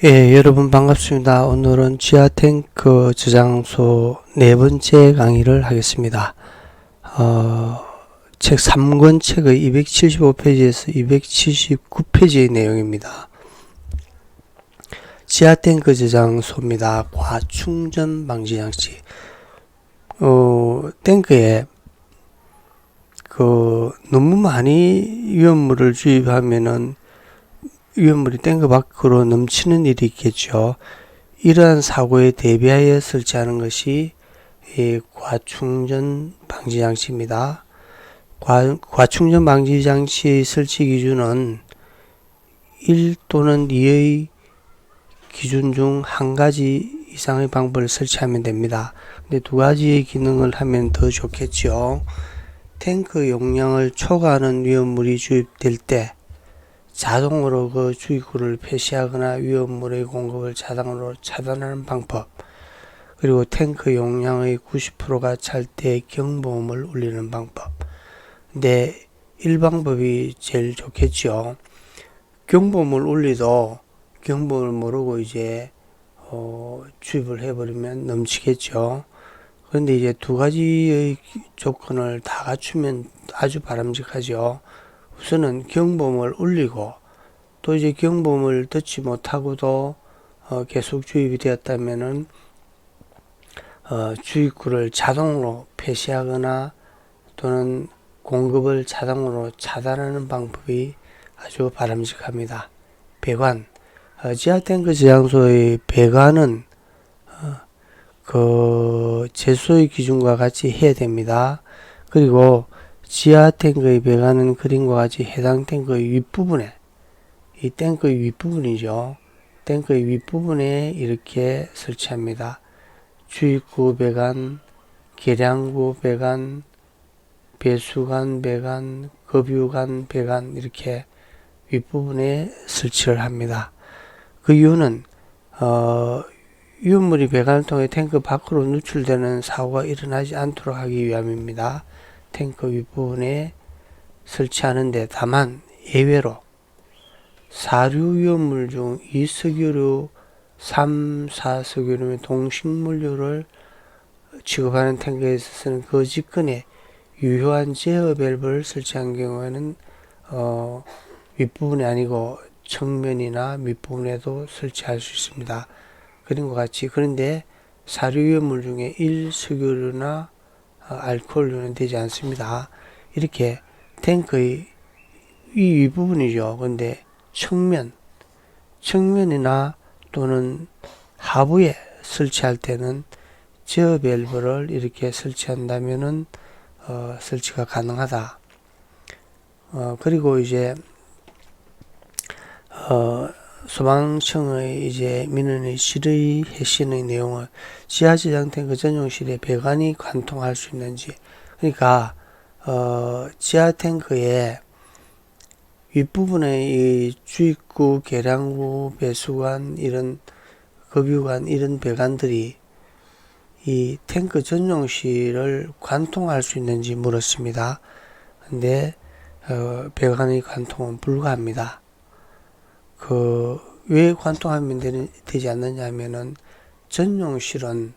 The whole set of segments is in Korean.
예, 여러분 반갑습니다. 오늘은 지하탱크 저장소 네 번째 강의를 하겠습니다. 책 3권 책의 275페이지에서 279페이지의 내용입니다. 지하탱크 저장소입니다. 과충전 방지 장치. 탱크에 너무 많이 위험물을 주입하면은 위험물이 탱크 밖으로 넘치는 일이 있겠죠. 이러한 사고에 대비하여 설치하는 것이 과충전 방지 장치입니다. 과충전 방지 장치 설치 기준은 1 또는 2의 기준 중 한 가지 이상의 방법을 설치하면 됩니다. 근데 두 가지의 기능을 하면 더 좋겠죠. 탱크 용량을 초과하는 위험물이 주입될 때 자동으로 그 주입구를 폐쇄하거나 위험물의 공급을 자동으로 차단하는 방법, 그리고 탱크 용량의 90%가 찰 때 경보음을 울리는 방법. 근데 1방법이 제일 좋겠죠. 경보음을 울리도 경보를 모르고 이제 주입을 해버리면 넘치겠죠. 그런데 이제 두 가지의 조건을 다 갖추면 아주 바람직하죠. 우선은 경보음을 울리고 또 이제 경보음을 듣지 못하고도 계속 주입이 되었다면은 주입구를 자동으로 폐쇄하거나 또는 공급을 자동으로 차단하는 방법이 아주 바람직합니다. 배관, 지하탱크 저장소의 배관은 제소의 기준과 같이 해야 됩니다. 그리고 지하 탱크의 배관은 그림과 같이 해당 탱크의 윗부분에, 이 탱크의 윗부분이죠. 탱크의 윗부분에 이렇게 설치합니다. 주입구 배관, 계량구 배관, 배수관 배관, 급유관 배관, 이렇게 윗부분에 설치를 합니다. 그 이유는 위험물이 배관을 통해 탱크 밖으로 누출되는 사고가 일어나지 않도록 하기 위함입니다. 탱크 윗부분에 설치하는데 다만 예외로 사류 위험물 중 2석유류, 3, 4석유류 및 동식물류를 취급하는 탱크에 있어서는 그 직근에 유효한 제어 밸브를 설치한 경우에는 윗부분이 아니고 측면이나 밑부분에도 설치할 수 있습니다. 그림과 같이. 그런데 사류 위험물 중에 1석유류나 알코올류는 되지 않습니다. 이렇게 탱크의 이 윗부분이죠. 근데 측면이나 또는 하부에 설치할 때는 제어 밸브를 이렇게 설치한다면은 설치가 가능하다. 그리고 이제 소방청의 이제 민원의 실의 해신의 내용을 지하저장 탱크 전용실에 배관이 관통할 수 있는지, 그러니까 지하 탱크의 윗부분에 이 주입구, 계량구, 배수관, 이런 급유관, 이런 배관들이 이 탱크 전용실을 관통할 수 있는지 물었습니다. 근데 배관의 관통은 불가합니다. 왜 관통하면 되지 않느냐 하면은 전용실은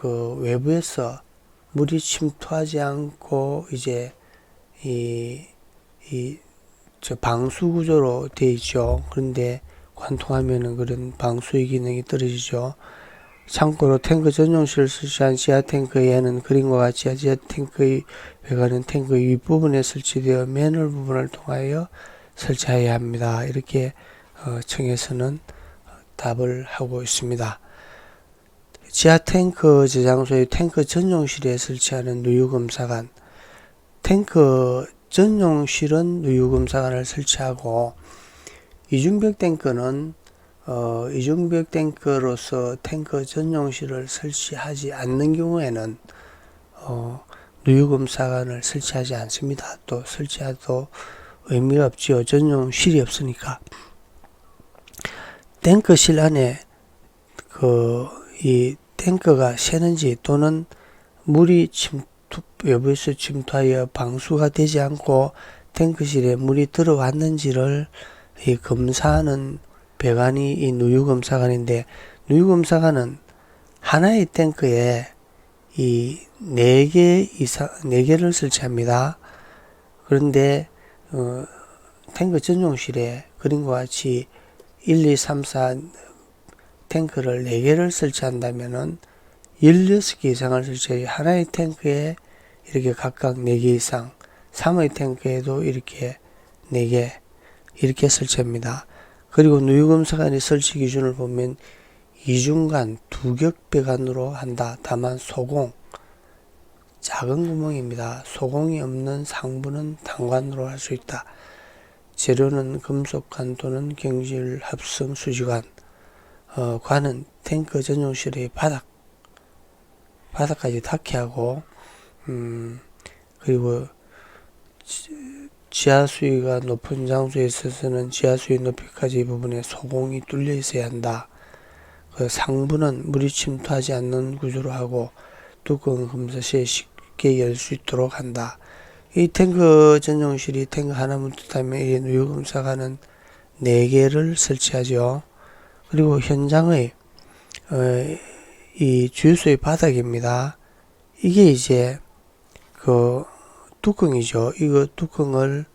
외부에서 물이 침투하지 않고 이제 방수 구조로 되어 있죠. 그런데 관통하면은 그런 방수의 기능이 떨어지죠. 참고로 탱크 전용실을 설치한 지하 탱크에는 그림과 같이 지하 탱크의 배관은 탱크 윗부분에 설치되어 맨홀 부분을 통하여 설치해야 합니다. 이렇게 청에서는 답을 하고 있습니다. 지하 탱크 저장소의 탱크 전용실에 설치하는 누유검사관, 탱크 전용실은 누유검사관을 설치하고 이중벽 탱크는 이중벽 탱크로서 탱크 전용실을 설치하지 않는 경우에는 누유검사관을 설치하지 않습니다. 또 설치해도 의미가 없지요. 전용실이 없으니까. 탱크실 안에 이 탱크가 새는지 또는 물이 외부에서 침투하여 방수가 되지 않고 탱크실에 물이 들어왔는지를 검사하는 배관이 이 누유검사관인데, 누유검사관은 하나의 탱크에 이 4개 이상, 4개를 설치합니다. 그런데, 탱크 전용실에 그림과 같이 1, 2, 3, 4 탱크를 4개를 설치한다면은 16개 이상을 설치해요. 하나의 탱크에 이렇게 각각 4개 이상, 3의 탱크에도 이렇게 4개, 이렇게 설치합니다. 그리고 누유검사관의 설치 기준을 보면 이중간 두격 배관으로 한다. 다만 소공, 작은 구멍입니다. 소공이 없는 상부는 단관으로 할 수 있다. 재료는 금속관 또는 경질 합성 수지관. 관은 탱크 전용실의 바닥까지 닿게 하고, 그리고 지하 수위가 높은 장소에 있어서는 지하 수위 높이까지 부분에 소공이 뚫려 있어야 한다. 그 상부는 물이 침투하지 않는 구조로 하고 뚜껑 검사 시에 쉽게 열 수 있도록 한다. 이 탱크 전용실이 탱크 하나만 뜯다면 이 누유검사관은 4개를 설치하죠. 그리고 현장의 이 주유소의 바닥입니다. 이게 이제 그 뚜껑이죠. 이거 뚜껑을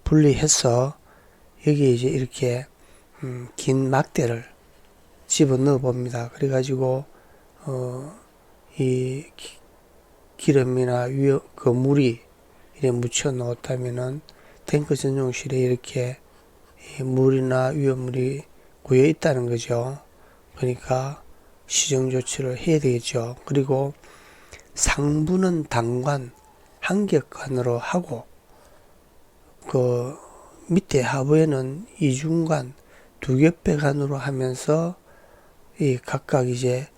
분리해서 여기 이제 이렇게 긴 막대를 집어넣어 봅니다. 그래가지고 이 기름이나 그 물이 이렇게 묻혀 놓았다면은 탱크 전용실에 이렇게 물이나 위험물이 고여 있다는 거죠. 그러니까 시정 조치를 해야 되겠죠. 그리고 상부는 단관, 한격관으로 하고 그 밑에 하부에는 이중관, 두겹배관으로 하면서 이 각각 이제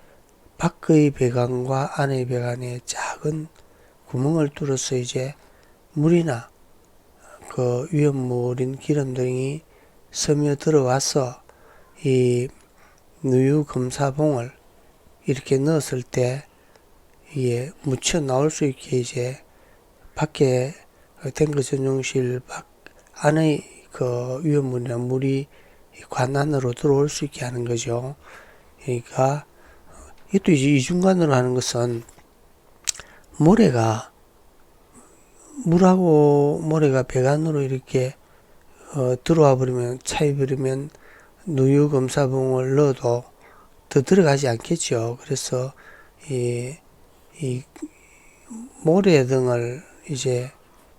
밖의 배관과 안의 배관에 작은 구멍을 뚫어서 이제 물이나 그 위험물인 기름 등이 스며 들어와서 이 누유 검사봉을 이렇게 넣었을 때 이게 묻혀 나올 수 있게 이제 밖에 탱크 전용실 밖 안의 그 위험물이나 물이 관 안으로 들어올 수 있게 하는 거죠. 그러니까 이것도 이제 이중관으로 하는 것은 물하고 모래가 배관으로 이렇게 들어와 버리면 차입버리면 누유 검사봉을 넣어도 더 들어가지 않겠죠. 그래서 이 모래 등을 이제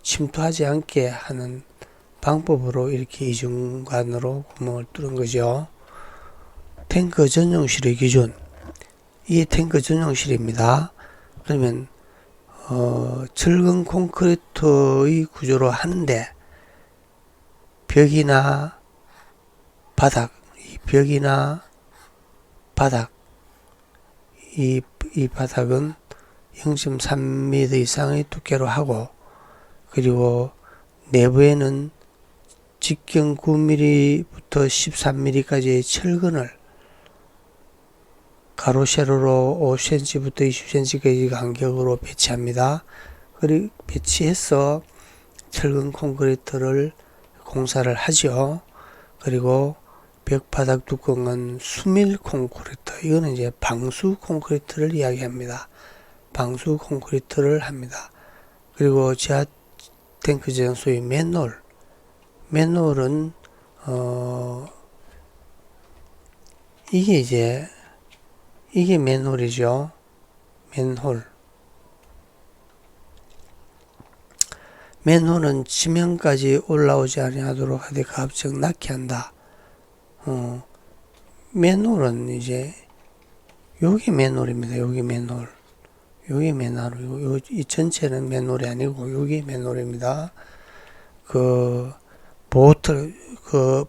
침투하지 않게 하는 방법으로 이렇게 이중관으로 구멍을 뚫은 거죠. 탱크 전용실의 기준. 이게 탱크 전용실입니다. 그러면 철근 콘크리트의 구조로 하는데 벽이나 바닥, 이 바닥은 0.3m 이상의 두께로 하고, 그리고 내부에는 직경 9mm부터 13mm까지의 철근을 가로 세로로 5cm부터 20cm까지 간격으로 배치합니다. 그리고 배치해서 철근 콘크리트를 공사를 하죠. 그리고 벽바닥 뚜껑은 수밀 콘크리트, 이거는 이제 방수 콘크리트를 이야기합니다. 방수 콘크리트를 합니다. 그리고 지하 탱크 제정소의 맨홀은 이게 맨홀이죠. 맨홀은 지면까지 올라오지 아니하도록 하되 가급적 낮게 한다. 맨홀은 이제 여기 맨홀입니다. 여기 맨홀. 이 전체는 맨홀이 아니고 여기 맨홀입니다. 그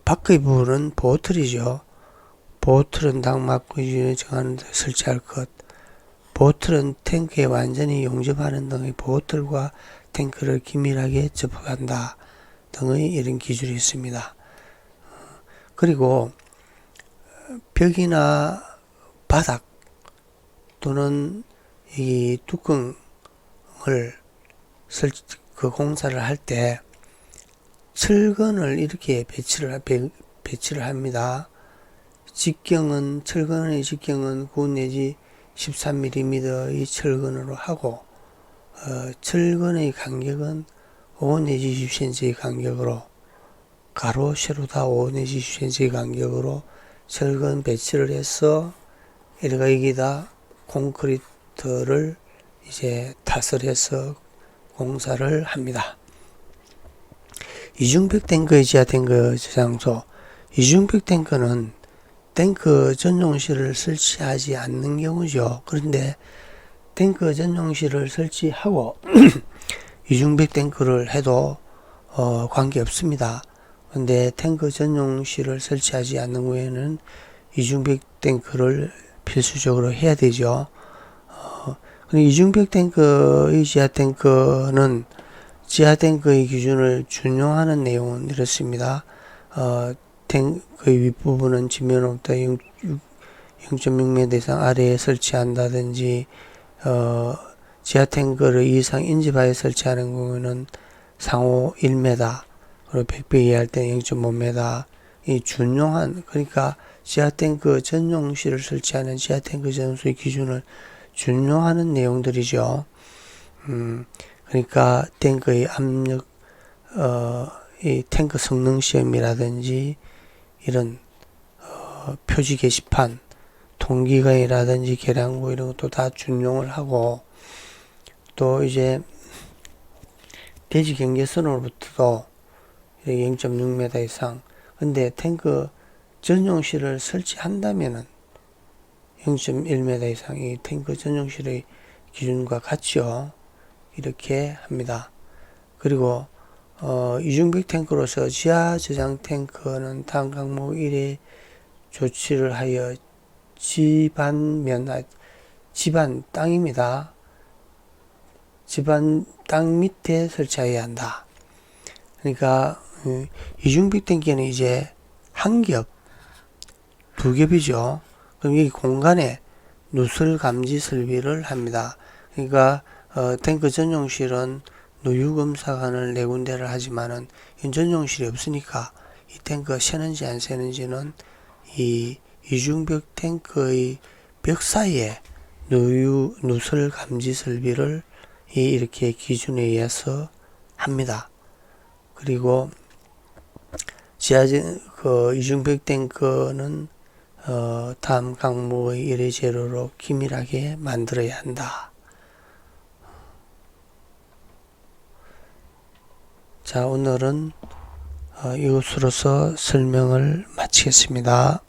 밖의 부분은 보호틀이죠. 보호틀은 당막구 기준에 정하는 데 설치할 것. 보호틀은 탱크에 완전히 용접하는 등의 보호틀과 탱크를 긴밀하게 접촉한다 등의 이런 기준이 있습니다. 그리고 벽이나 바닥 또는 이 뚜껑을 공사를 할 때 철근을 이렇게 배치를 합니다. 직경은 철근의 직경은 9 내지 13mm의 철근으로 하고 철근의 간격은 5 내지 10cm의 간격으로 가로 세로 다 5 내지 10cm의 간격으로 철근 배치를 해서 여기다 콘크리트를 이제 탓을 해서 공사를 합니다. 이중벽 탱크의 지하 탱크 저장소. 이중벽 탱크는 탱크 전용실을 설치하지 않는 경우죠. 그런데 탱크 전용실을 설치하고 이중벽 탱크를 해도 관계없습니다. 그런데 탱크 전용실을 설치하지 않는 후에는 이중벽 탱크를 필수적으로 해야 되죠. 이중벽 탱크의 지하 탱크는 지하 탱크의 기준을 준용하는 내용은 이렇습니다. 탱크의 윗부분은 지면으로부터 0.6m 이상 아래에 설치한다든지 지하 탱크를 이상 인지바에 설치하는 경우는 상호 1m 그리고 100배 이하일 때는 0.5m 이 준용한 그러니까 지하 탱크 전용실을 설치하는 지하 탱크 전용수의 기준을 준용하는 내용들이죠. 그러니까 탱크의 압력, 이 탱크 성능 시험이라든지 이런 표지 게시판, 통기가이라든지 계량구 이런 것도 다 준용을 하고 또 이제 대지 경계선으로부터도 0.6m 이상. 근데 탱크 전용실을 설치한다면은 0.1m 이상이 탱크 전용실의 기준과 같죠. 이렇게 합니다. 그리고 이중벽 탱크로서 지하 저장 탱크는 다음 항목 1에 조치를 하여 집안 땅입니다. 집안 땅 밑에 설치해야 한다. 그러니까 이중벽 탱크는 이제 한 겹, 두 겹이죠. 그럼 여기 공간에 누설 감지 설비를 합니다. 그러니까 탱크 전용실은 누유검사관을 4군데를 하지만은 전용실이 없으니까 이 탱크가 새는지 안 새는지는 이 이중벽 탱크의 벽 사이에 누설 감지 설비를 이렇게 기준에 의해서 합니다. 그리고 이중벽 탱크는 다음 강목의 1의 재료로 기밀하게 만들어야 한다. 자, 오늘은 이것으로서 설명을 마치겠습니다.